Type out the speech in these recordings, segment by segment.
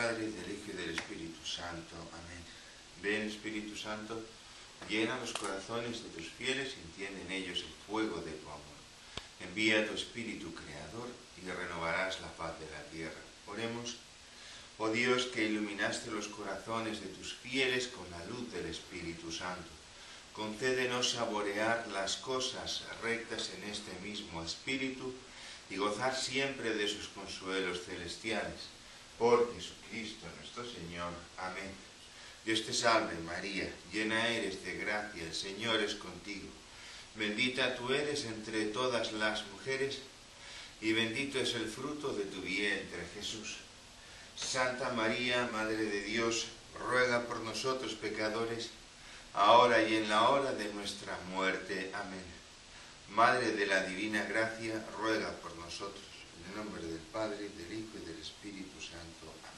Padre, del Hijo y del Espíritu Santo. Amén. Ven, Espíritu Santo, llena los corazones de tus fieles y enciende en ellos el fuego de tu amor. Envía tu Espíritu Creador y renovarás la faz de la tierra. Oremos. Oh Dios, que iluminaste los corazones de tus fieles con la luz del Espíritu Santo, concédenos saborear las cosas rectas en este mismo Espíritu y gozar siempre de sus consuelos celestiales. Por Jesucristo nuestro Señor. Amén. Dios te salve, María, llena eres de gracia, el Señor es contigo. Bendita tú eres entre todas las mujeres, y bendito es el fruto de tu vientre, Jesús. Santa María, Madre de Dios, ruega por nosotros pecadores, ahora y en la hora de nuestra muerte. Amén. Madre de la Divina Gracia, ruega por nosotros. En el nombre del Padre, del Hijo y del Espíritu Santo. Amén.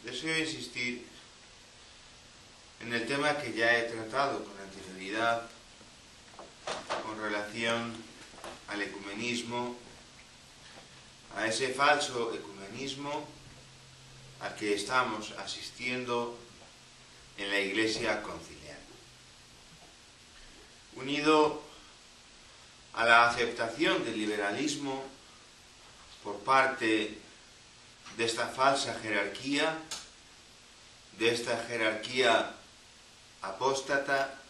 Deseo insistir en el tema que ya he tratado con anterioridad con relación al ecumenismo, a ese falso ecumenismo al que estamos asistiendo en la Iglesia conciliar, unido a la aceptación del liberalismo por parte de esta falsa jerarquía, de esta jerarquía apóstata.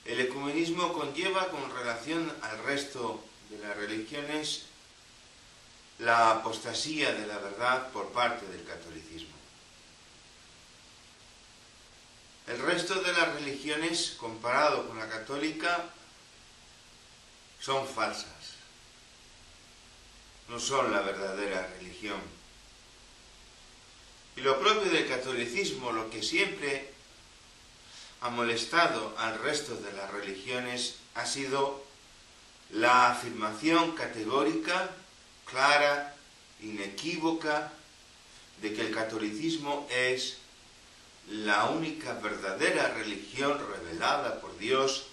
El ecumenismo conlleva, con relación al resto de las religiones, la apostasía de la verdad por parte del catolicismo. El resto de las religiones, comparado con la católica, son falsas. No son la verdadera religión. Y lo propio del catolicismo, lo que siempre ha molestado al resto de las religiones, ha sido la afirmación categórica, clara, inequívoca, de que el catolicismo es la única verdadera religión revelada por Dios,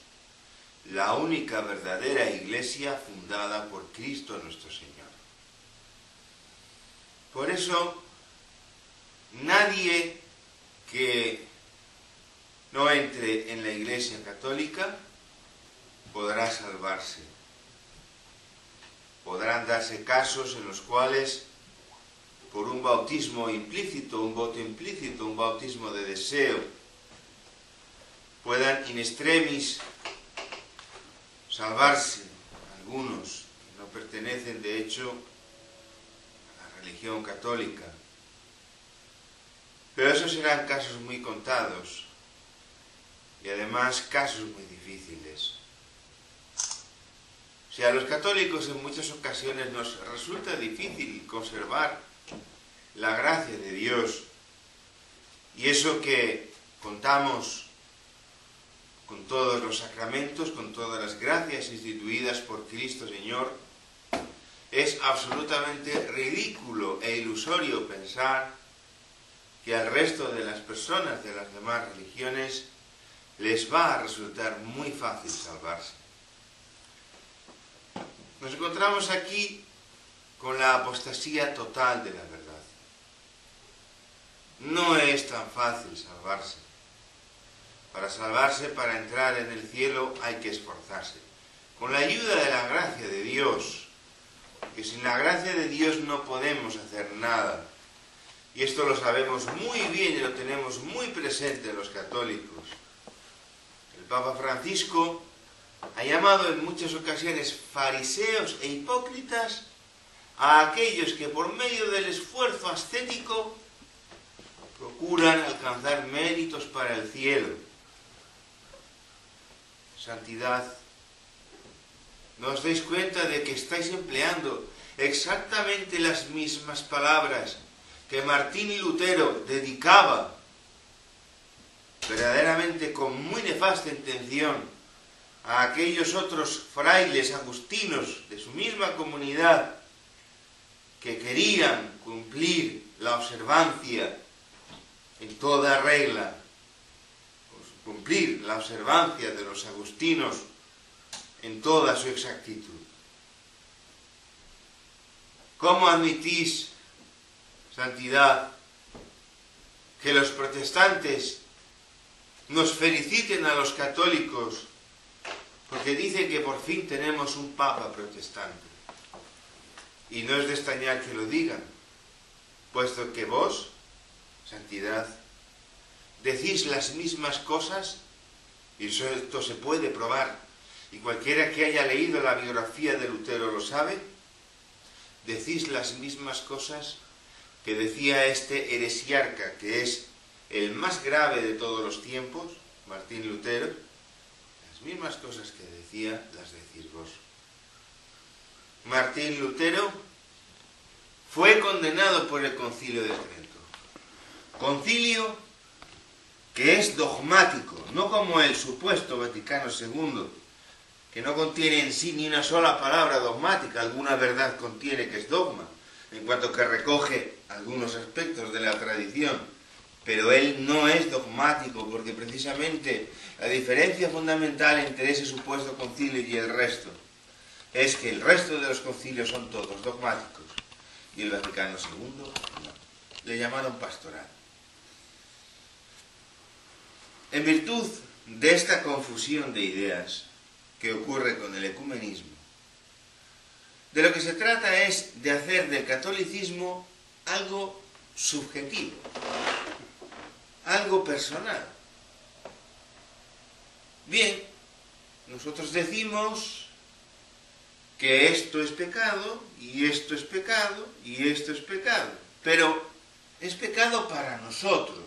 la única verdadera iglesia fundada por Cristo nuestro Señor. Por eso, nadie que no entre en la Iglesia católica podrá salvarse. Podrán darse casos en los cuales, por un bautismo implícito, un voto implícito, un bautismo de deseo, puedan in extremis salvarse algunos que no pertenecen, de hecho, a la religión católica. Pero esos serán casos muy contados y además casos muy difíciles. Si a los católicos en muchas ocasiones nos resulta difícil conservar la gracia de Dios, y eso que contamos con todos los sacramentos, con todas las gracias instituidas por Cristo Señor, es absolutamente ridículo e ilusorio pensar que al resto de las personas de las demás religiones les va a resultar muy fácil salvarse. Nos encontramos aquí con la apostasía total de la verdad. No es tan fácil salvarse. Para salvarse, para entrar en el cielo, hay que esforzarse. Con la ayuda de la gracia de Dios, que sin la gracia de Dios no podemos hacer nada. Y esto lo sabemos muy bien y lo tenemos muy presente los católicos. El Papa Francisco ha llamado en muchas ocasiones fariseos e hipócritas a aquellos que por medio del esfuerzo ascético procuran alcanzar méritos para el cielo. Santidad. ¿No os dais cuenta de que estáis empleando exactamente las mismas palabras que Martín Lutero dedicaba, verdaderamente con muy nefasta intención, a aquellos otros frailes agustinos de su misma comunidad que querían cumplir la observancia en toda regla, cumplir la observancia de los agustinos en toda su exactitud? ¿Cómo admitís, santidad, que los protestantes nos feliciten a los católicos porque dicen que por fin tenemos un papa protestante? Y no es de extrañar que lo digan, puesto que vos, santidad, decís las mismas cosas, y esto se puede probar, y cualquiera que haya leído la biografía de Lutero lo sabe, decís las mismas cosas que decía este heresiarca, que es el más grave de todos los tiempos, Martín Lutero. Las mismas cosas que decía las decís vos. Martín Lutero fue condenado por el Concilio de Trento. Concilio que es dogmático, no como el supuesto Vaticano II, que no contiene en sí ni una sola palabra dogmática. Alguna verdad contiene que es dogma, en cuanto que recoge algunos aspectos de la tradición, pero él no es dogmático, porque precisamente la diferencia fundamental entre ese supuesto concilio y el resto es que el resto de los concilios son todos dogmáticos y el Vaticano II no. Le llamaron pastoral. En virtud de esta confusión de ideas que ocurre con el ecumenismo, de lo que se trata es de hacer del catolicismo algo subjetivo, algo personal. Bien, nosotros decimos que esto es pecado, y esto es pecado, y esto es pecado, pero es pecado para nosotros.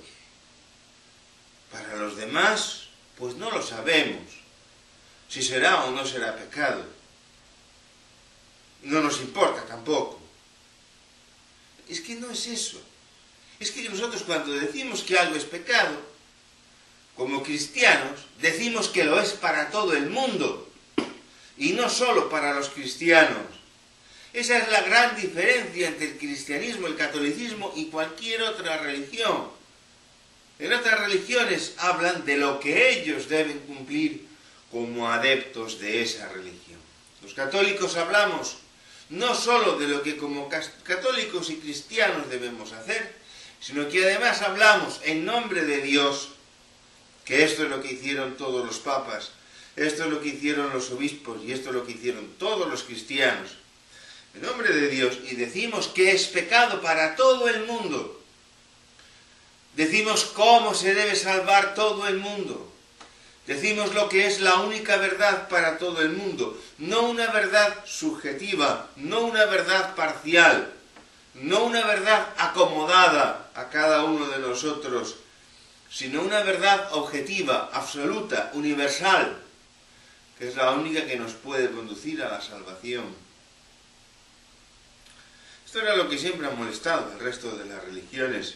Para los demás, pues no lo sabemos, si será o no será pecado. No nos importa tampoco. Es que no es eso. Es que nosotros cuando decimos que algo es pecado, como cristianos, decimos que lo es para todo el mundo, y no solo para los cristianos. Esa es la gran diferencia entre el cristianismo, el catolicismo y cualquier otra religión. En otras religiones hablan de lo que ellos deben cumplir como adeptos de esa religión. Los católicos hablamos no solo de lo que como católicos y cristianos debemos hacer, sino que además hablamos en nombre de Dios, que esto es lo que hicieron todos los papas, esto es lo que hicieron los obispos y esto es lo que hicieron todos los cristianos, en nombre de Dios, y decimos que es pecado para todo el mundo. Decimos cómo se debe salvar todo el mundo. Decimos lo que es la única verdad para todo el mundo, no una verdad subjetiva, no una verdad parcial, no una verdad acomodada a cada uno de nosotros, sino una verdad objetiva, absoluta, universal, que es la única que nos puede conducir a la salvación. Esto era lo que siempre ha molestado al resto de las religiones.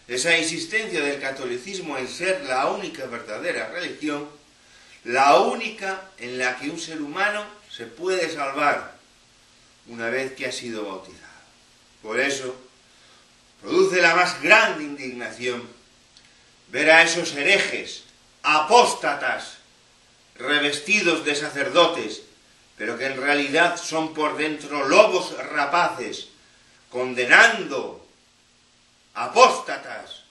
Esa insistencia del catolicismo en ser la única verdadera religión, la única en la que un ser humano se puede salvar una vez que ha sido bautizado. Por eso, produce la más grande indignación ver a esos herejes, apóstatas, revestidos de sacerdotes, pero que en realidad son por dentro lobos rapaces, condenando apóstatas,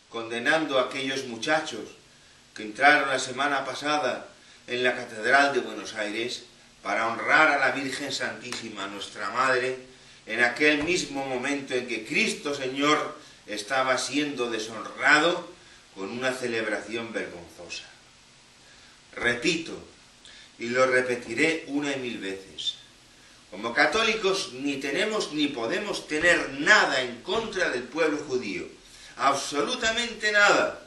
condenando a aquellos muchachos que entraron la semana pasada en la Catedral de Buenos Aires para honrar a la Virgen Santísima, nuestra Madre, en aquel mismo momento en que Cristo Señor estaba siendo deshonrado con una celebración vergonzosa. Repito, y lo repetiré una y mil veces, como católicos ni tenemos ni podemos tener nada en contra del pueblo judío, absolutamente nada.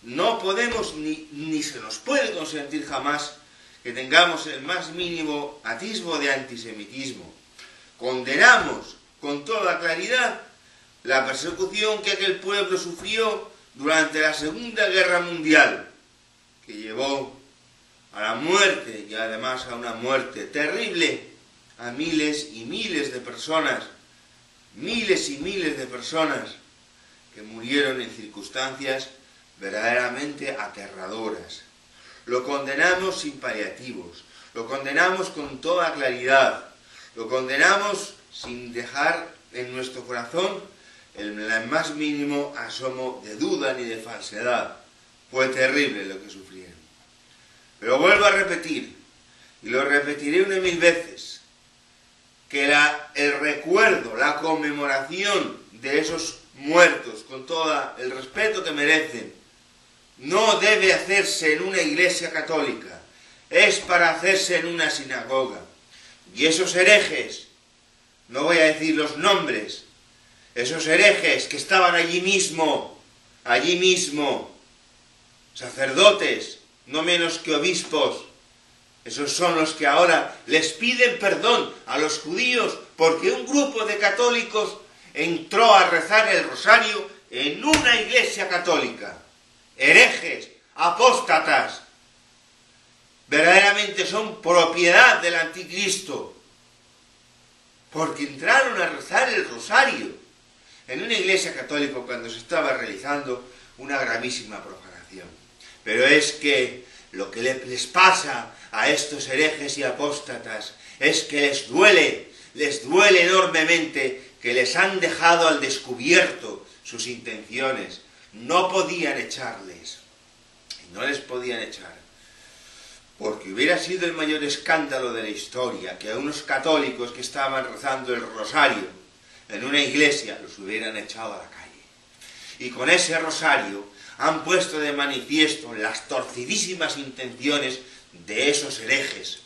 No podemos ni se nos puede consentir jamás que tengamos el más mínimo atisbo de antisemitismo. Condenamos con toda claridad la persecución que aquel pueblo sufrió durante la Segunda Guerra Mundial, que llevó a la muerte, y además a una muerte terrible, a miles y miles de personas, miles y miles de personas que murieron en circunstancias verdaderamente aterradoras. Lo condenamos sin paliativos, lo condenamos con toda claridad, lo condenamos sin dejar en nuestro corazón el más mínimo asomo de duda ni de falsedad. Fue terrible lo que sufrieron. Pero vuelvo a repetir, y lo repetiré 1000 veces, que el recuerdo, la conmemoración de esos muertos, con todo el respeto que merecen, no debe hacerse en una iglesia católica, es para hacerse en una sinagoga. Y esos herejes, no voy a decir los nombres, esos herejes que estaban allí mismo, sacerdotes, no menos que obispos, esos son los que ahora les piden perdón a los judíos porque un grupo de católicos entró a rezar el rosario en una iglesia católica. Herejes, apóstatas, verdaderamente son propiedad del anticristo, porque entraron a rezar el rosario en una iglesia católica cuando se estaba realizando una gravísima profanación. Pero es que lo que les pasa a estos herejes y apóstatas es que les duele enormemente que les han dejado al descubierto sus intenciones. No podían echarles, y no les podían echar, porque hubiera sido el mayor escándalo de la historia que a unos católicos que estaban rezando el rosario en una iglesia los hubieran echado a la calle. Y con ese rosario han puesto de manifiesto las torcidísimas intenciones de esos herejes,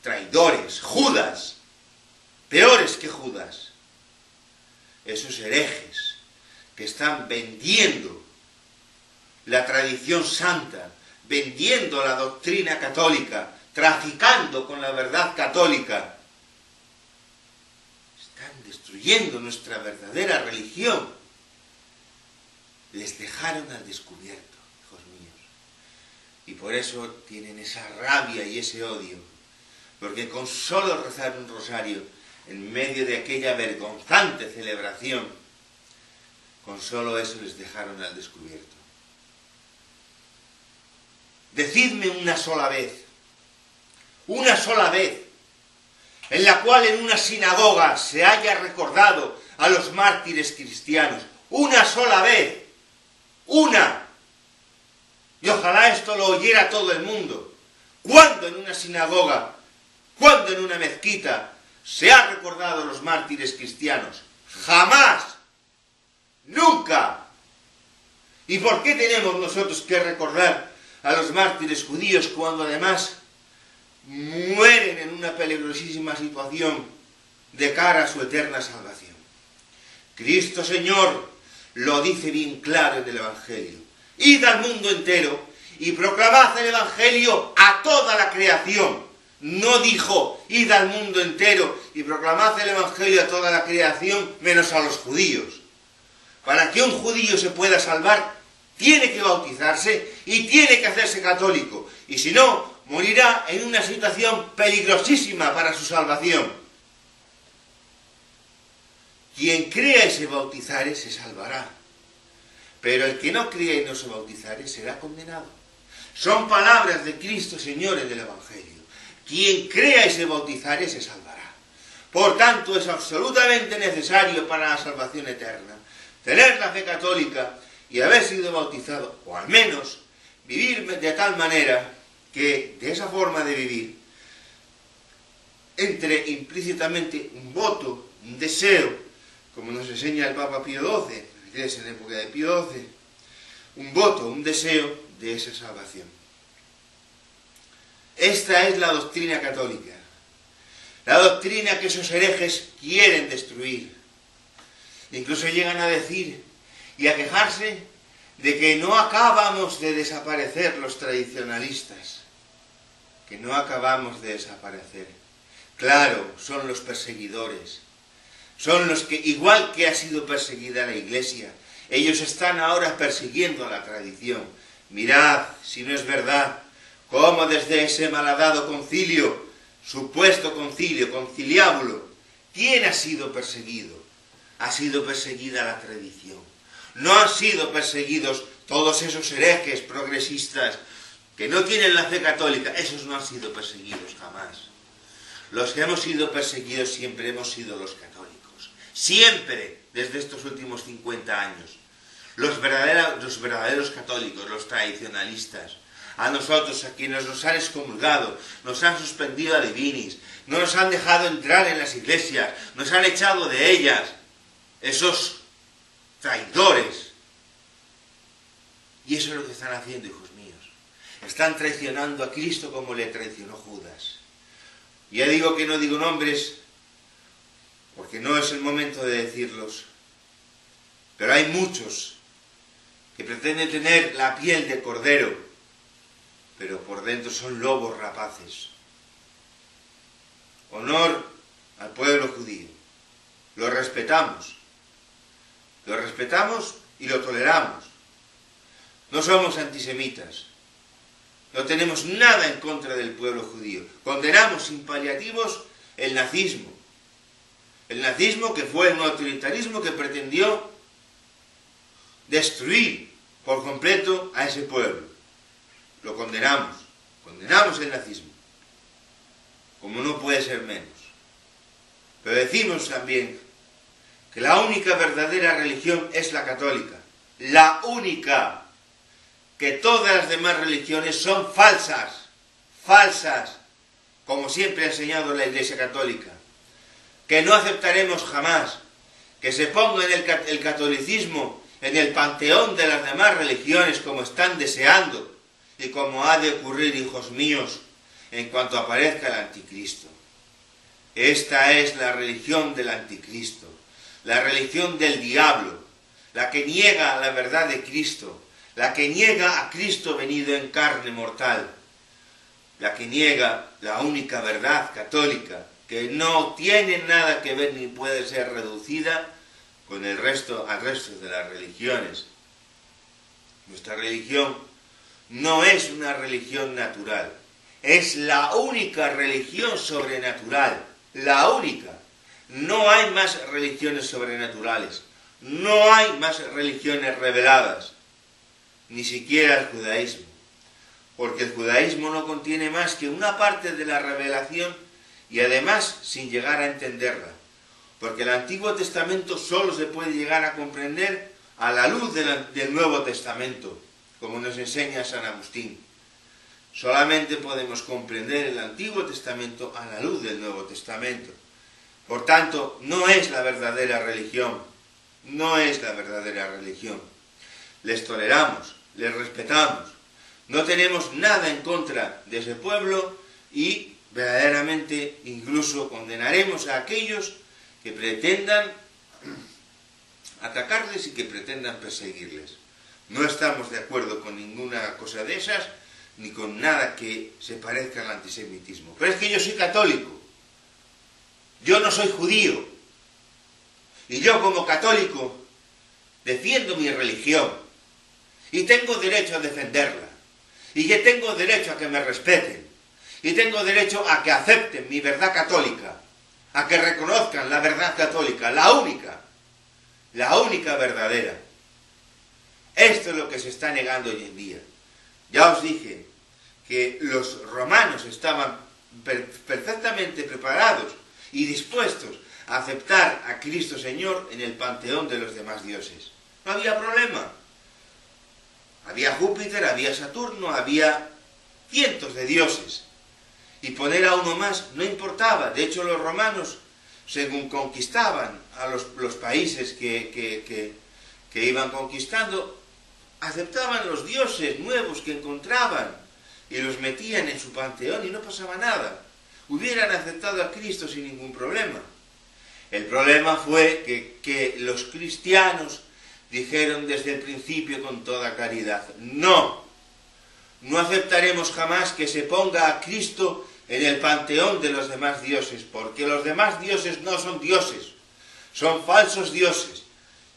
traidores, Judas, peores que Judas, esos herejes que están vendiendo la tradición santa, vendiendo la doctrina católica, traficando con la verdad católica, están destruyendo nuestra verdadera religión. Les dejaron al descubierto, hijos míos, y por eso tienen esa rabia y ese odio, porque con solo rezar un rosario en medio de aquella vergonzante celebración, con solo eso les dejaron al descubierto. Decidme una sola vez, en la cual en una sinagoga se haya recordado a los mártires cristianos, una sola vez, una, y ojalá esto lo oyera todo el mundo. ¿Cuándo en una sinagoga, cuándo en una mezquita se ha recordado a los mártires cristianos? Jamás, nunca. ¿Y por qué tenemos nosotros que recordar a los mártires judíos cuando además mueren en una peligrosísima situación de cara a su eterna salvación? Cristo Señor lo dice bien claro en el Evangelio. Id al mundo entero y proclamad el Evangelio a toda la creación. No dijo, id al mundo entero y proclamad el Evangelio a toda la creación menos a los judíos. Para que un judío se pueda salvar, tiene que bautizarse y tiene que hacerse católico. Y si no, morirá en una situación peligrosísima para su salvación. Quien crea y se bautizare se salvará, pero el que no crea y no se bautizare será condenado. Son palabras de Cristo Señor en el Evangelio. Quien crea y se bautizare se salvará. Por tanto, es absolutamente necesario para la salvación eterna tener la fe católica y haber sido bautizado, o al menos vivir de tal manera que de esa forma de vivir entre implícitamente un voto, un deseo, como nos enseña el Papa Pío XII, que es en época de Pío XII, un voto, un deseo de esa salvación. Esta es la doctrina católica, la doctrina que esos herejes quieren destruir. Incluso llegan a decir y a quejarse de que no acabamos de desaparecer los tradicionalistas, que no acabamos de desaparecer. Claro, son los perseguidores. Son los que, igual que ha sido perseguida la Iglesia, ellos están ahora persiguiendo a la tradición. Mirad, si no es verdad, cómo desde ese malhadado concilio, supuesto concilio, conciliábulo, ¿quién ha sido perseguido? Ha sido perseguida la tradición. No han sido perseguidos todos esos herejes progresistas que no tienen la fe católica. Esos no han sido perseguidos jamás. Los que hemos sido perseguidos siempre hemos sido los católicos. Siempre, desde estos últimos 50 años. Los verdaderos católicos, los tradicionalistas. A nosotros, a quienes nos han excomulgado, nos han suspendido a divinis, no nos han dejado entrar en las iglesias, nos han echado de ellas. Esos traidores. Y eso es lo que están haciendo, hijos míos. Están traicionando a Cristo como le traicionó Judas. Ya digo que no digo nombres, porque no es el momento de decirlos. Pero hay muchos que pretenden tener la piel de cordero, pero por dentro son lobos rapaces. Honor al pueblo judío. Lo respetamos. Lo respetamos y lo toleramos. No somos antisemitas. No tenemos nada en contra del pueblo judío. Condenamos sin paliativos el nazismo. El nazismo, que fue un autoritarismo que pretendió destruir por completo a ese pueblo. Lo condenamos. Condenamos el nazismo. Como no puede ser menos. Pero decimos también que la única verdadera religión es la católica. La única. Que todas las demás religiones son falsas. Falsas. Como siempre ha enseñado la Iglesia Católica. Que no aceptaremos jamás que se ponga el catolicismo en el panteón de las demás religiones como están deseando y como ha de ocurrir, hijos míos, en cuanto aparezca el anticristo. Esta es la religión del anticristo, la religión del diablo, la que niega la verdad de Cristo, la que niega a Cristo venido en carne mortal, la que niega la única verdad católica, que no tiene nada que ver ni puede ser reducida con al resto de las religiones. Nuestra religión no es una religión natural, es la única religión sobrenatural, la única. No hay más religiones sobrenaturales, no hay más religiones reveladas, ni siquiera el judaísmo, porque el judaísmo no contiene más que una parte de la revelación y además sin llegar a entenderla, porque el Antiguo Testamento solo se puede llegar a comprender a la luz del Nuevo Testamento, como nos enseña San Agustín. Solamente podemos comprender el Antiguo Testamento a la luz del Nuevo Testamento. Por tanto, no es la verdadera religión, no es la verdadera religión. Les toleramos, les respetamos, no tenemos nada en contra de ese pueblo y verdaderamente incluso condenaremos a aquellos que pretendan atacarles y que pretendan perseguirles. No estamos de acuerdo con ninguna cosa de esas, ni con nada que se parezca al antisemitismo. Pero es que yo soy católico, yo no soy judío, y yo como católico defiendo mi religión, y tengo derecho a defenderla, y que tengo derecho a que me respeten, y tengo derecho a que acepten mi verdad católica, a que reconozcan la verdad católica, la única verdadera. Esto es lo que se está negando hoy en día. Ya os dije que los romanos estaban perfectamente preparados y dispuestos a aceptar a Cristo Señor en el panteón de los demás dioses. No había problema. Había Júpiter, había Saturno, había cientos de dioses. Y poner a uno más no importaba. De hecho, los romanos, según conquistaban a los países que iban conquistando, aceptaban los dioses nuevos que encontraban y los metían en su panteón y no pasaba nada. Hubieran aceptado a Cristo sin ningún problema. El problema fue que los cristianos dijeron desde el principio con toda claridad: no aceptaremos jamás que se ponga a Cristo en el panteón de los demás dioses, porque los demás dioses no son dioses, son falsos dioses,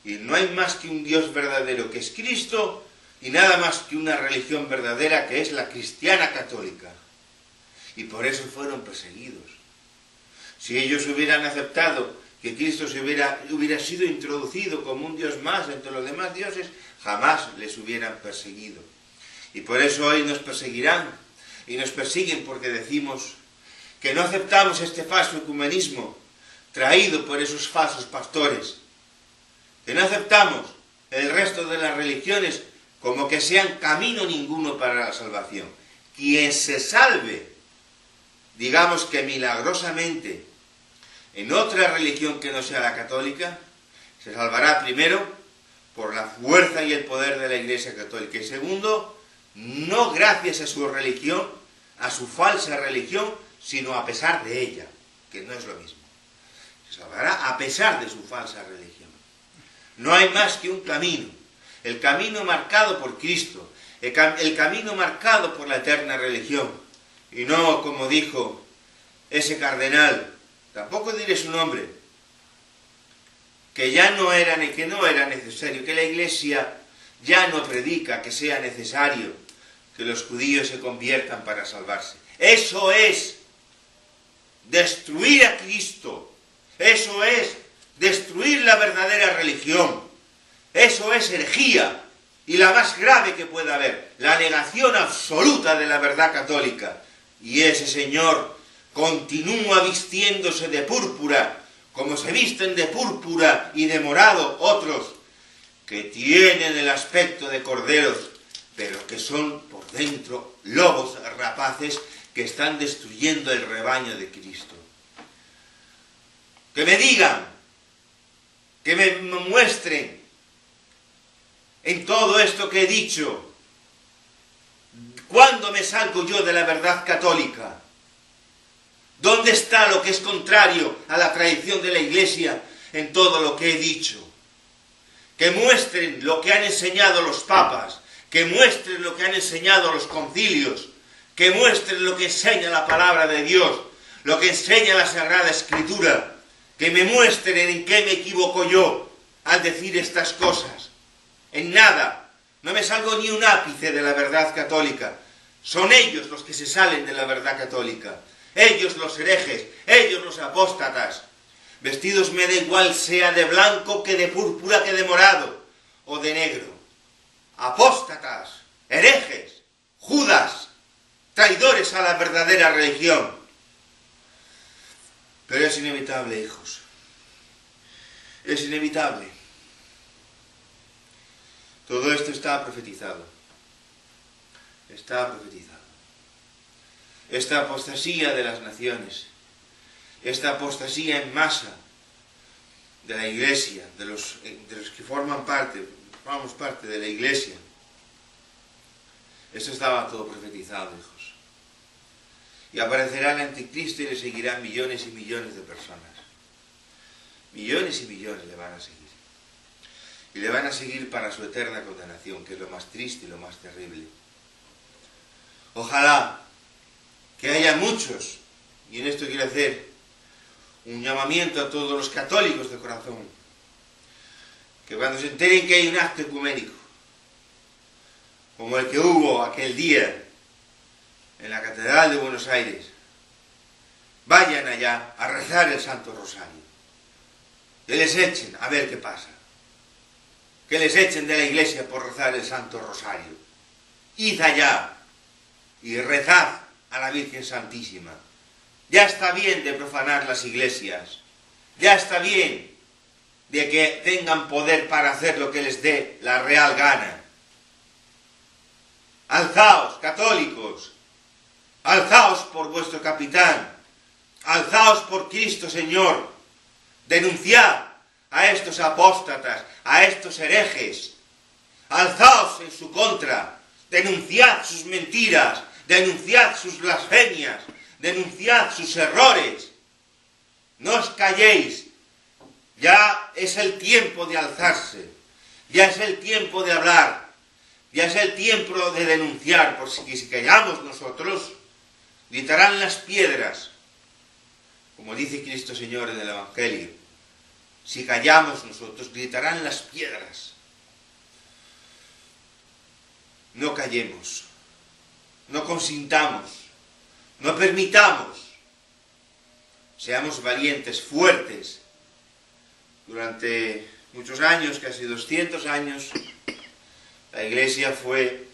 y no hay más que un Dios verdadero, que es Cristo, y nada más que una religión verdadera, que es la cristiana católica. Y por eso fueron perseguidos. Si ellos hubieran aceptado que Cristo hubiera sido introducido como un Dios más entre los demás dioses, jamás les hubieran perseguido. Y por eso hoy nos perseguirán, y nos persiguen porque decimos que no aceptamos este falso ecumenismo traído por esos falsos pastores, que no aceptamos el resto de las religiones como que sean camino ninguno para la salvación. Quien se salve, digamos que milagrosamente, en otra religión que no sea la católica, se salvará primero por la fuerza y el poder de la Iglesia Católica, y segundo, no gracias a su religión, a su falsa religión, sino a pesar de ella, que no es lo mismo. Se salvará a pesar de su falsa religión. No hay más que un camino, el camino marcado por Cristo, el camino marcado por la eterna religión, y no como dijo ese cardenal, tampoco diré su nombre, que no era necesario, que la Iglesia ya no predica que sea necesario que los judíos se conviertan para salvarse. Eso es destruir a Cristo, eso es destruir la verdadera religión, eso es herejía, y la más grave que pueda haber, la negación absoluta de la verdad católica. Y ese señor continúa vistiéndose de púrpura, como se visten de púrpura y de morado otros, que tienen el aspecto de corderos, pero que son por dentro lobos rapaces que están destruyendo el rebaño de Cristo. Que me digan, que me muestren en todo esto que he dicho, ¿cuándo me salgo yo de la verdad católica? ¿Dónde está lo que es contrario a la tradición de la Iglesia en todo lo que he dicho? Que muestren lo que han enseñado los papas, que muestren lo que han enseñado los concilios, que muestren lo que enseña la palabra de Dios, lo que enseña la Sagrada Escritura, que me muestren en qué me equivoco yo al decir estas cosas. En nada, no me salgo ni un ápice de la verdad católica. Son ellos los que se salen de la verdad católica. Ellos los herejes, ellos los apóstatas. Vestidos me da igual sea de blanco que de púrpura que de morado o de negro. Apóstatas, herejes, Judas, traidores a la verdadera religión. Pero es inevitable, hijos. Es inevitable. Todo esto está profetizado. Está profetizado. Esta apostasía de las naciones, esta apostasía en masa de la Iglesia, de los que formamos parte de la Iglesia, eso estaba todo profetizado, hijos. Y aparecerá el anticristo y le seguirán millones y millones de personas. Millones y millones le van a seguir. Y le van a seguir para su eterna condenación, que es lo más triste y lo más terrible. Ojalá que haya muchos, y en esto quiero hacer un llamamiento a todos los católicos de corazón, que cuando se enteren que hay un acto ecuménico, como el que hubo aquel día en la Catedral de Buenos Aires, vayan allá a rezar el Santo Rosario, que les echen a ver qué pasa, que les echen de la iglesia por rezar el Santo Rosario. Id allá y rezad a la Virgen Santísima. Ya está bien de profanar las iglesias, ya está bien de que tengan poder para hacer lo que les dé la real gana. Alzaos, católicos, alzaos por vuestro capitán, alzaos por Cristo Señor, denunciad a estos apóstatas, a estos herejes, alzaos en su contra, denunciad sus mentiras, denunciad sus blasfemias, denunciad sus errores. No os calléis, ya es el tiempo de alzarse, ya es el tiempo de hablar, ya es el tiempo de denunciar, porque si callamos nosotros, gritarán las piedras, como dice Cristo Señor en el Evangelio. Si callamos nosotros, gritarán las piedras. No callemos, no consintamos, no permitamos. Seamos valientes, fuertes. Durante muchos años, casi 200 años, la Iglesia fue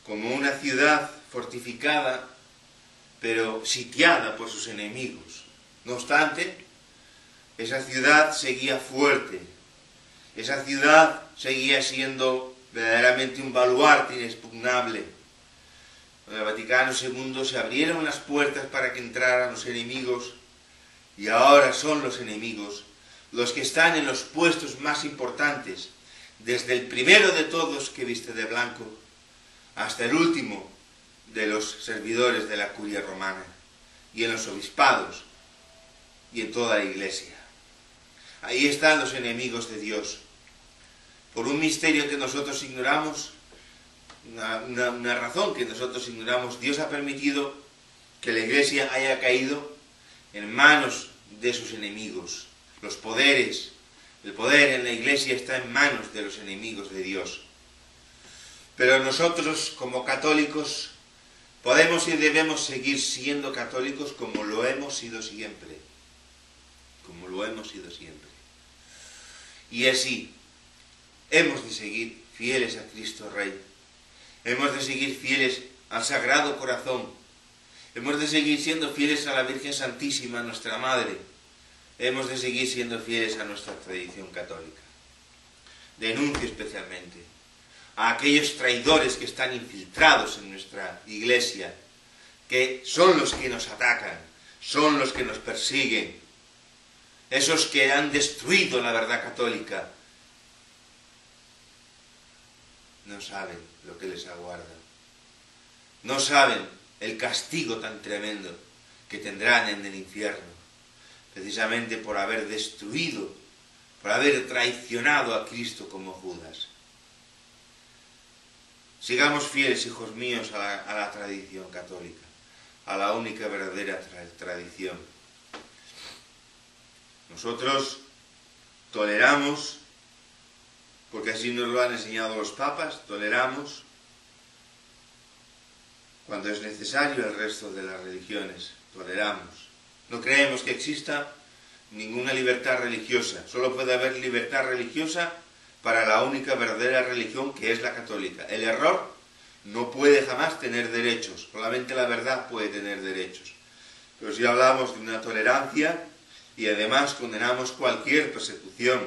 como una ciudad fortificada pero sitiada por sus enemigos. No obstante, esa ciudad seguía fuerte, esa ciudad seguía siendo verdaderamente un baluarte inexpugnable. Con el Vaticano II se abrieron las puertas para que entraran los enemigos, y ahora son los enemigos los que están en los puestos más importantes, desde el primero de todos que viste de blanco, hasta el último de los servidores de la curia romana, y en los obispados, y en toda la Iglesia. Ahí están los enemigos de Dios. Por un misterio que nosotros ignoramos, una razón que nosotros ignoramos, Dios ha permitido que la Iglesia haya caído en manos de sus enemigos. Los poderes, el poder en la Iglesia está en manos de los enemigos de Dios. Pero nosotros, como católicos, podemos y debemos seguir siendo católicos como lo hemos sido siempre. Como lo hemos sido siempre. Y así, hemos de seguir fieles a Cristo Rey. Hemos de seguir fieles al Sagrado Corazón. Hemos de seguir siendo fieles a la Virgen Santísima, nuestra Madre. Hemos de seguir siendo fieles a nuestra tradición católica. Denuncio especialmente a aquellos traidores que están infiltrados en nuestra Iglesia, que son los que nos atacan, son los que nos persiguen, esos que han destruido la verdad católica. No saben lo que les aguarda. No saben el castigo tan tremendo que tendrán en el infierno, precisamente por haber destruido, por haber traicionado a Cristo como Judas. Sigamos fieles, hijos míos, a la tradición católica, a la única verdadera tradición. Nosotros toleramos, porque así nos lo han enseñado los papas, toleramos cuando es necesario el resto de las religiones, toleramos. No creemos que exista ninguna libertad religiosa, solo puede haber libertad religiosa para la única verdadera religión, que es la católica. El error no puede jamás tener derechos, solamente la verdad puede tener derechos. Pero si hablamos de una tolerancia y además condenamos cualquier persecución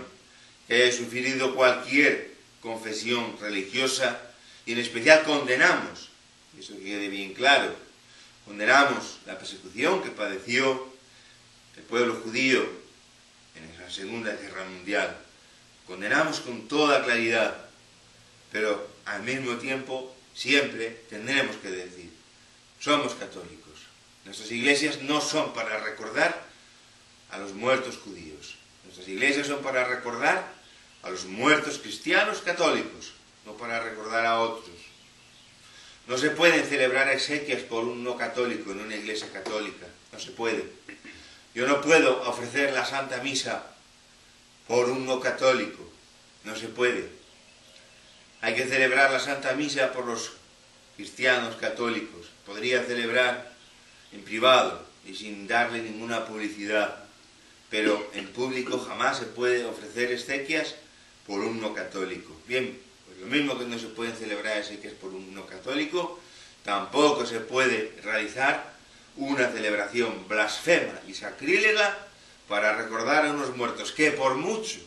que haya sufrido cualquier confesión religiosa, y en especial condenamos, eso quede bien claro, condenamos la persecución que padeció el pueblo judío en la Segunda Guerra Mundial. Condenamos con toda claridad, pero al mismo tiempo siempre tendremos que decir, somos católicos. Nuestras iglesias no son para recordar a los muertos judíos. Nuestras iglesias son para recordar a los muertos cristianos católicos, no para recordar a otros. No se pueden celebrar exequias por un no católico en una iglesia católica, no se puede. Yo no puedo ofrecer la Santa Misa por un no católico, no se puede. Hay que celebrar la Santa Misa por los cristianos católicos. Podría celebrar en privado y sin darle ninguna publicidad, pero en público jamás se puede ofrecer exequias por un no católico. Bien, pues lo mismo que no se pueden celebrar exequias por un no católico, tampoco se puede realizar una celebración blasfema y sacrílega para recordar a unos muertos que por mucho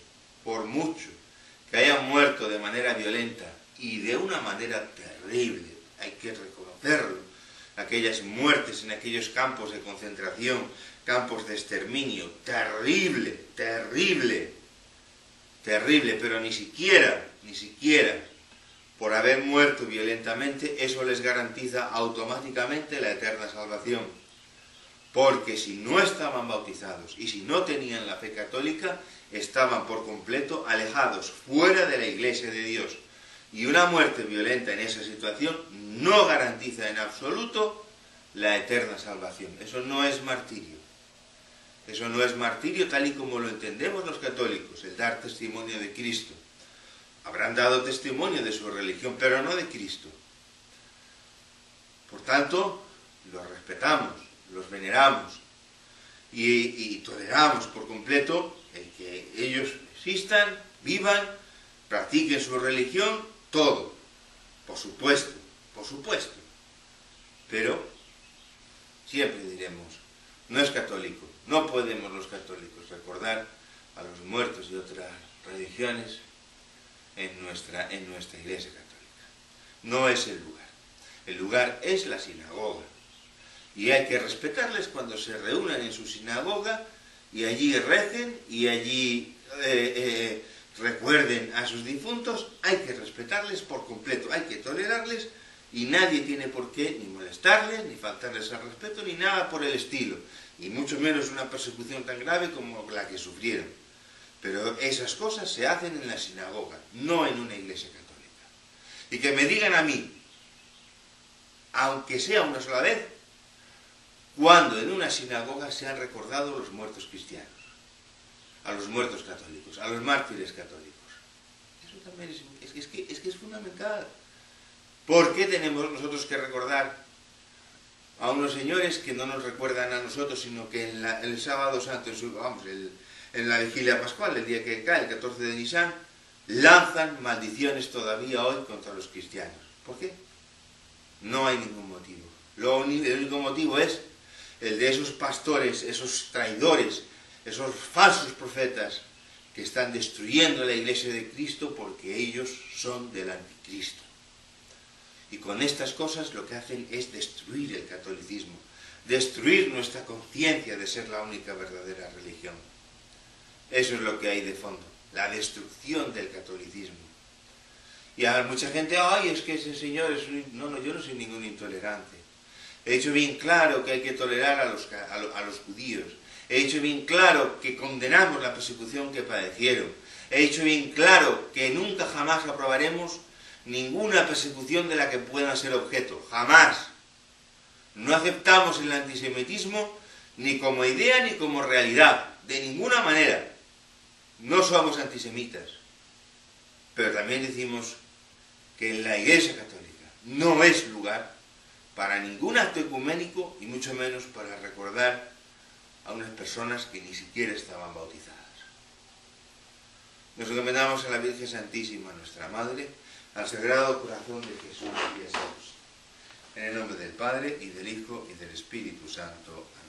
que hayan muerto de manera violenta y de una manera terrible, hay que reconocerlo, aquellas muertes en aquellos campos de concentración, campos de exterminio, terrible, pero ni siquiera por haber muerto violentamente, eso les garantiza automáticamente la eterna salvación. Porque si no estaban bautizados y si no tenían la fe católica, estaban por completo alejados, fuera de la Iglesia de Dios. Y una muerte violenta en esa situación no garantiza en absoluto la eterna salvación. Eso no es martirio. Eso no es martirio tal y como lo entendemos los católicos, el dar testimonio de Cristo. Habrán dado testimonio de su religión, pero no de Cristo. Por tanto, los respetamos, los veneramos y toleramos por completo el que ellos existan, vivan, practiquen su religión, todo, por supuesto, pero siempre diremos, no es católico. No podemos los católicos recordar a los muertos de otras religiones en nuestra Iglesia católica. No es el lugar. El lugar es la sinagoga. Y hay que respetarles cuando se reúnan en su sinagoga y allí recen y allí recuerden a sus difuntos. Hay que respetarles por completo, hay que tolerarles y nadie tiene por qué ni molestarles, ni faltarles al respeto, ni nada por el estilo. Y mucho menos una persecución tan grave como la que sufrieron. Pero esas cosas se hacen en la sinagoga, no en una iglesia católica. Y que me digan a mí, aunque sea una sola vez, cuando en una sinagoga se han recordado los muertos cristianos, a los muertos católicos, a los mártires católicos. Eso también es que es fundamental. ¿Por qué tenemos nosotros que recordar a unos señores que no nos recuerdan a nosotros, sino que en el sábado santo, en la vigilia pascual, el día que cae, el 14 de Nisan, lanzan maldiciones todavía hoy contra los cristianos? ¿Por qué? No hay ningún motivo. El único motivo es el de esos pastores, esos traidores, esos falsos profetas que están destruyendo la iglesia de Cristo porque ellos son del anticristo. Y con estas cosas lo que hacen es destruir el catolicismo, destruir nuestra conciencia de ser la única verdadera religión. Eso es lo que hay de fondo, la destrucción del catolicismo. Y a mucha gente, ay, es que ese señor es un... No, yo no soy ningún intolerante. He dicho bien claro que hay que tolerar a los judíos. He dicho bien claro que condenamos la persecución que padecieron. He dicho bien claro que nunca jamás aprobaremos ninguna persecución de la que puedan ser objeto. Jamás. No aceptamos el antisemitismo ni como idea ni como realidad. De ninguna manera. No somos antisemitas. Pero también decimos que en la Iglesia Católica no es lugar para ningún acto ecuménico y mucho menos para recordar a unas personas que ni siquiera estaban bautizadas. Nos encomendamos a la Virgen Santísima, nuestra Madre, al Sagrado Corazón de Jesús y a San José. En el nombre del Padre, y del Hijo, y del Espíritu Santo. Amén.